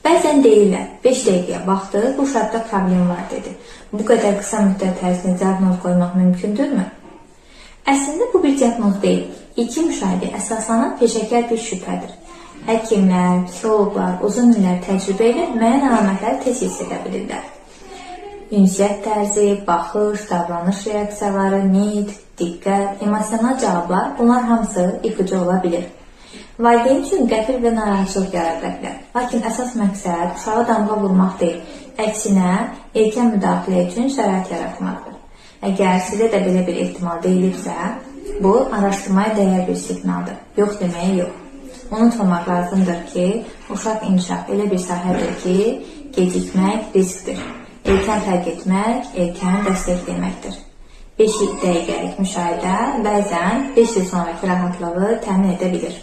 Bəzən deyirlər, 5 dəqiqəyə baxdı, bu uşaqda problem var dedi. Bu qədər qısa müddət ərzində diaqnoz qoymaq mümkündürmü? Əslində bu bir diaqnoz deyil. İlkin müşahidə əsaslanan peşəkar bir şübhədir. Həkimlər, psixoloqlar uzun illər təcrübə ilə müəyyən əlamətləri tez hiss edə bilirlər. Ünsiyyət tərzi, baxış, davranış reaksiyaları, nitq, diqqət, emosional cavablar, bunlar hamısı ipucu ola bilir. Valideyn üçün qəfil və narahatçılıq yarada bilər. Lakin əsas məqsəd uşağa damğa vurmaq deyil, əksinə erkən müdaxilə üçün şərait yaratmaqdır. Əgər sizə də belə bir ehtimal deyilibsə, bu araşdırmaya dəyər bir siqnaldır. Yox deməyə yox. Unutmamaq lazımdır ki, uşaq inkişaf elə bir sahədir ki, gecikmək riskdir. Erkən fərq etmək, erkən dəstək deməkdir. 5 dəqiqəlik müşahidə bəzən 5 il sonraki rahatlığı təmin edə bilir.